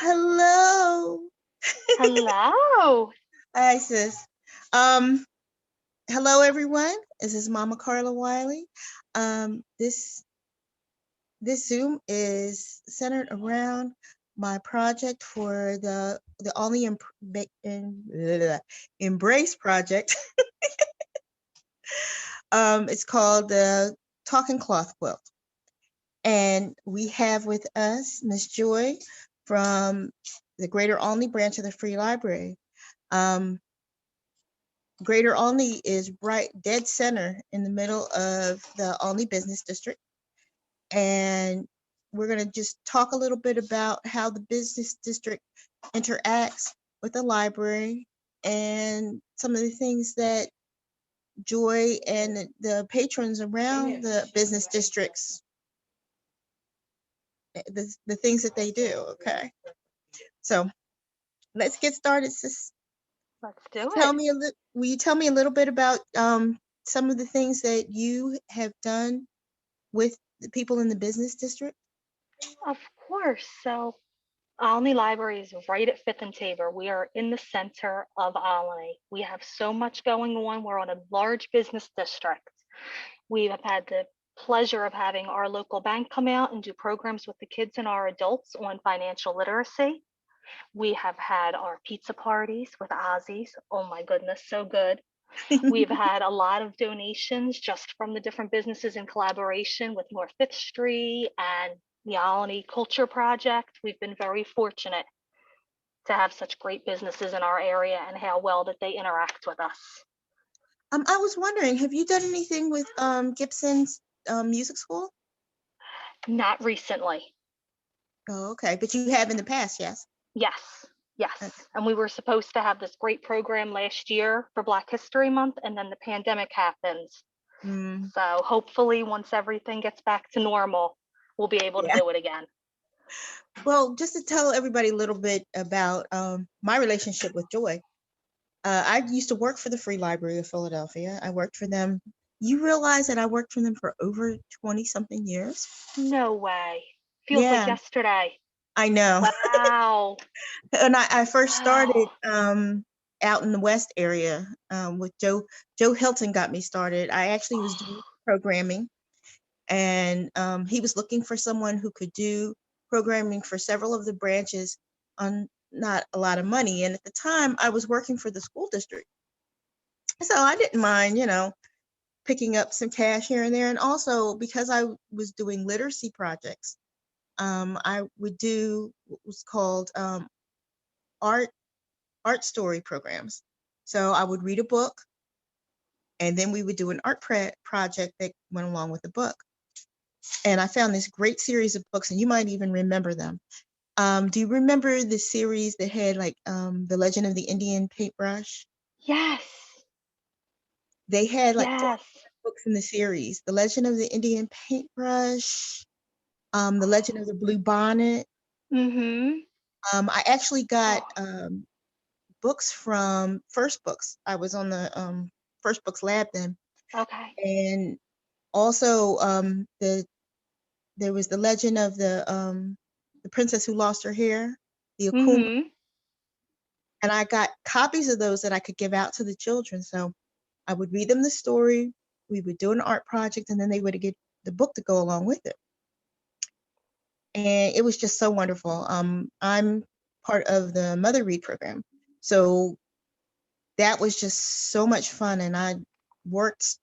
Hello. Hello. Hi, sis. Um, Hello, everyone. This is Mama Carla Wiley. This Zoom is centered around my project for the Olney Embrace project. It's called the Talking Cloth Quilt, and we have with us Miss Joy from the Greater Olney branch of the Free Library. Um, Greater Olney is right dead center in the middle of the Olney Business District. And we're going to just talk a little bit about how the business district interacts with the library and some of the things that Joy and the patrons around the business districts, the things that they do. Okay. So let's get started, sis. Let's do Tell it. me will you tell me a little bit about some of the things that you have done with the people in the business district? Of course. So, Olney Library is right at Fifth and Tabor. We are in the center of Olney. We have so much going on. We're on a large business district. We have had the pleasure of having our local bank come out and do programs with the kids and our adults on financial literacy. We have had our pizza parties with Ozzy's. Oh my goodness, so good. We've had a lot of donations just from the different businesses in collaboration with North Fifth Street and the Olney Culture Project. We've been very fortunate to have such great businesses in our area and how well that they interact with us. I was wondering, have you done anything with Gibson's music school? Not recently. Oh, okay, but you have in the past, yes. Yes, Okay. yes. And we were supposed to have this great program last year for Black History Month, and then the pandemic happened. So hopefully once everything gets back to normal, we'll be able to Yeah. do it again. Well, just to tell everybody a little bit about my relationship with Joy. I used to work for the Free Library of Philadelphia. I worked for them. You realize that I worked for them for over 20 something years? No way. Feels like Yeah, yesterday. I know. Wow. And I first started Wow. out in the West area with Joe. Joe Hilton got me started. I actually was doing programming, and he was looking for someone who could do programming for several of the branches on not a lot of money. And at the time, I was working for the school district, so I didn't mind, picking up some cash here and there. And also because I was doing literacy projects, I would do what was called art story programs. So I would read a book, and then we would do an art project that went along with the book. And I found this great series of books, and you might even remember them. Do you remember the series that had like The Legend of the Indian Paintbrush? Yes. They had like four Yes. books in the series: The Legend of the Indian Paintbrush, The Legend of the Blue Bonnet. Mm-hmm. I actually got Oh, books from First Books. I was on the First Books lab then, okay. and also there was the Legend of the Princess Who Lost Her Hair, the Akuma, Mm-hmm. and I got copies of those that I could give out to the children. So I would read them the story. We would do an art project, and then they would get the book to go along with it. And it was just so wonderful. I'm part of the Mother Read program, so that was just so much fun. And worked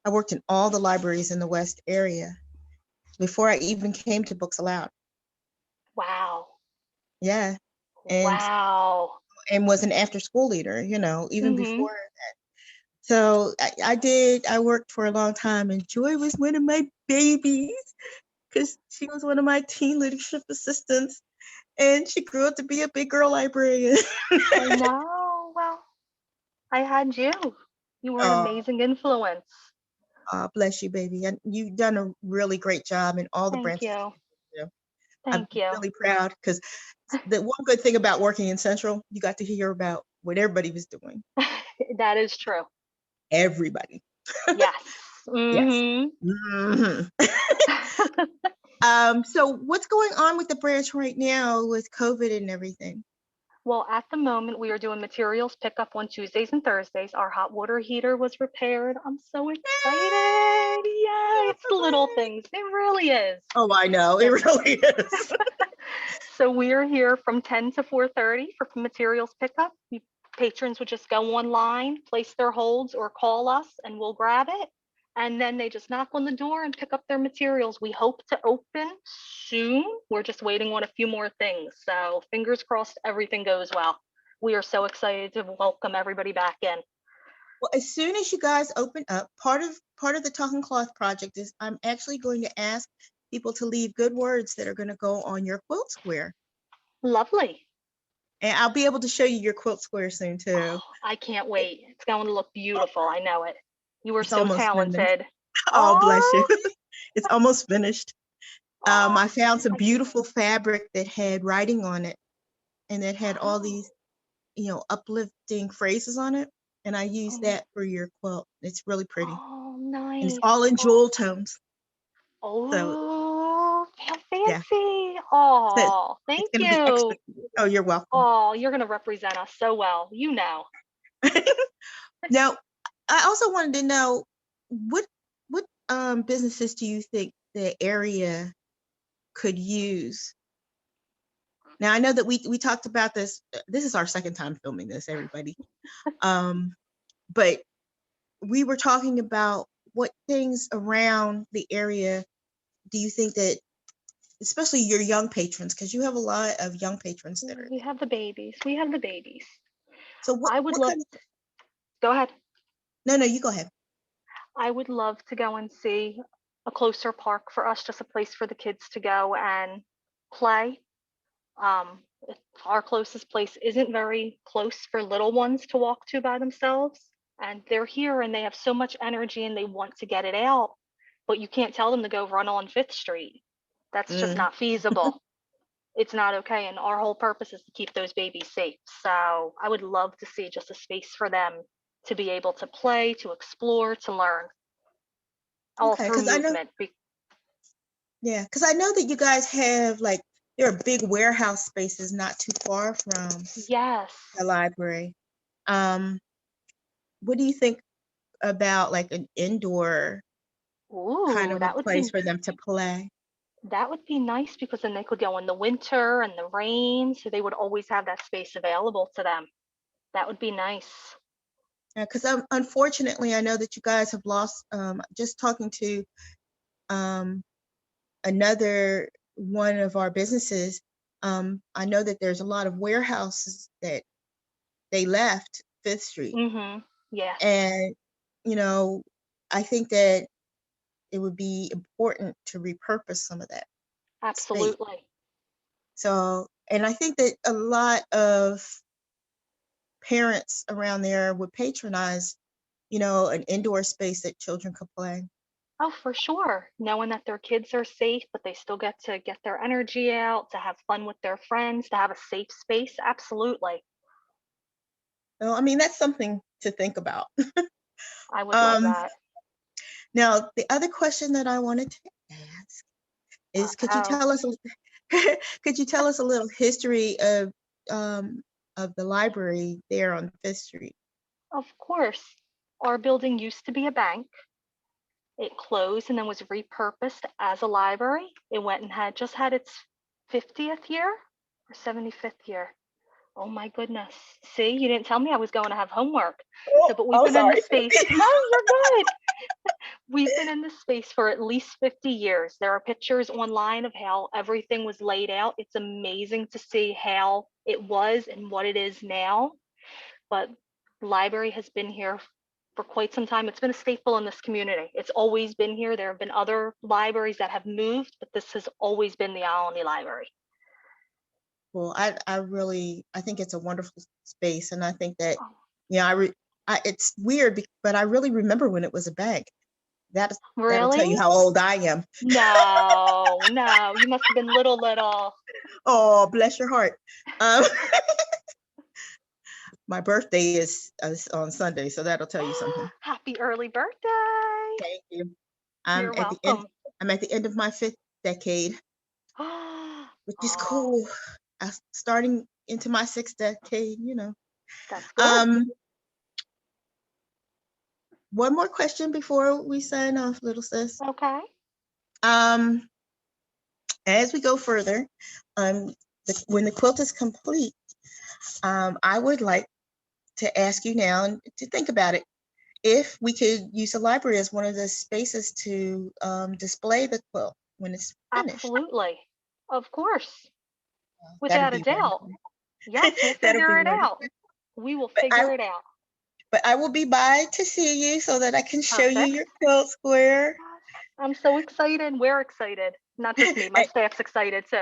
I worked in all the libraries in the West area before I even came to Books Aloud. Wow. Yeah, and Wow. was an after school leader, even Mm-hmm. before that. So I worked for a long time, and Joy was one of my babies because she was one of my teen leadership assistants, and she grew up to be a big girl librarian. I know. Well, I had you. You were an Oh, amazing influence. bless you, baby. And you've done a really great job in all the Thank branches. you. You know. I'm Thank you. really proud because the one good thing about working in Central, you got to hear about what everybody was doing. That is true. Everybody. Yes. Yes. Mm-hmm. Mhm. So what's going on with the branch right now with COVID and everything? Well, at the moment, we are doing materials pickup on Tuesdays and Thursdays. Our hot water heater was repaired. I'm so excited. Yeah, it's the little things. It really is. Oh, I know, it really is. So we are here from 10 to 4:30 for materials pickup. Patrons would just go online, place their holds, or call us, and we'll grab it. And then they just knock on the door and pick up their materials. We hope to open soon. We're just waiting on a few more things. So fingers crossed everything goes well. We are so excited to welcome everybody back in. Well, as soon as you guys open up, part of the Talking Cloth project is I'm actually going to ask people to leave good words that are going to go on your quilt square. Lovely. And I'll be able to show you your quilt square soon too. Oh, I can't wait. It's going to look beautiful. I know it. You are It's so almost finished. talented. Oh, bless you. It's almost finished. Oh, I found some beautiful fabric that had writing on it and that had all these, uplifting phrases on it. And I used that for your quilt. It's really pretty. Oh, And it's nice. all in jewel tones. So Oh, how yeah, fancy. so Oh, it's thank going to be you. extra. Oh, you're welcome. Oh, you're going to represent us so well. You know. Now, I also wanted to know what businesses do you think the area could use? Now, I know that we talked about this. This is our second time filming this, everybody. But we were talking about what things around the area do you think that, especially your young patrons, because you have a lot of young patrons that are. We have the babies. We have the babies. So what I would what love kind of? to, go ahead. No, you go ahead. I would love to go and see a closer park for us, just a place for the kids to go and play. Um, our closest place isn't very close for little ones to walk to by themselves. And they're here and they have so much energy and they want to get it out, but you can't tell them to go run on Fifth Street. That's just not feasible. It's not okay. And our whole purpose is to keep those babies safe. So I would love to see just a space for them to be able to play, to explore, to learn, all Okay, through because I know. movement. Yeah, because I know that you guys have there are big warehouse spaces not too far from Yes. the library. What do you think about like an indoor kind Ooh, of a place for them to play? that would be nice because then they could go in the winter and the rain, so they would always have that space available to them. That would be nice. Because unfortunately, I know that you guys have lost. Just talking to another one of our businesses, I know that there's a lot of warehouses that they left Fifth Street, Yes, and I think that it would be important to repurpose some of that space. absolutely. So, and I think that a lot of parents around there would patronize, an indoor space that children could play. Oh, for sure. Knowing that their kids are safe, but they still get to get their energy out, to have fun with their friends, to have a safe space. Absolutely. Well, I mean, that's something to think about. I would love that. Now, the other question that I wanted to ask is, could you Oh, tell us, could you tell us a little history of the library there on Fifth Street? of course. Our building used to be a bank. It closed and then was repurposed as a library. It went and just had its 50th year or 75th year. Oh my goodness. See, you didn't tell me I was going to have homework. So, but we've been in the Sorry. space. No, you're good. We've been in this space for at least 50 years. There are pictures online of how everything was laid out. It's amazing to see how it was and what it is now. But the library has been here for quite some time. It's been a staple in this community. It's always been here. There have been other libraries that have moved, but this has always been the Olney Library. Well, I think it's a wonderful space, and I think that, Oh. it's weird, but I really remember when it was a bank. That'll tell you Really? how old I am. No, you must have been little. Oh, bless your heart. My birthday is on Sunday, so that'll tell you something. Happy early birthday. Thank you. You're welcome. I'm at the end of my decade, which is Oh, cool. Starting into my 6th decade, that's good. Um, one more question before we sign off, little sis. Okay. Um, as we go further, um, when the quilt is complete, I would like to ask you now to think about it. If we could use the library as one of the spaces to display the quilt when it's finished, Absolutely. Of course. that'd Without a be doubt. wonderful. Yes, we'll That'll figure be it out. wonderful. We will But I, figure it out. but I will be by to see you so that I can show you Perfect. your quilt square. Yes. I'm so excited. We're excited. Not just me, my staff's excited too.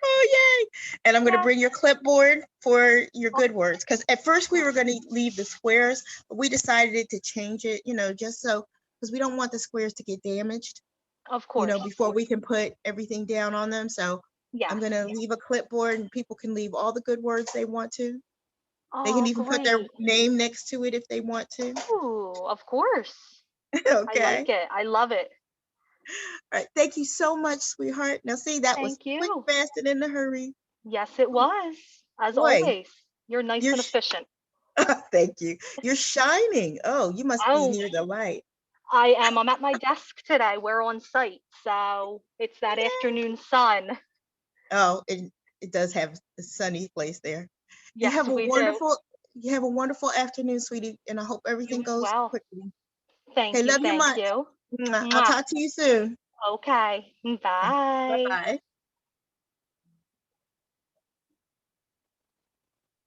Oh, yay. And I'm going to Yes. bring your clipboard for your Oh, good words. Because at first we were oh, going to leave the squares, but we decided to change it, just so, because we don't want the squares to get damaged, of course. before we can put everything down on them. So I'm Yes. going to leave a clipboard and people can leave all the good words they want to. They can Oh, even put their great. name next to it if they want to. Ooh, of course. I Okay. like it. I love it. All right. Thank you so much, sweetheart. Now, see, that was Thank quick, you. fast, and in a hurry. Yes, it was. As Boy, always, you're nice you're and efficient. thank you. You're shining. Oh, you must be Oh, near the light. I am. I'm at my desk today. We're on site. So it's that Yeah. afternoon sun. Oh, it does have a sunny place there. You Yes, have a we do. wonderful you have a wonderful afternoon, sweetie, and I hope You everything as goes well. quickly. Okay, Thank you. love you Thank much. you. Mwah. I'll Mwah. talk to you soon. Okay. Bye Bye. bye.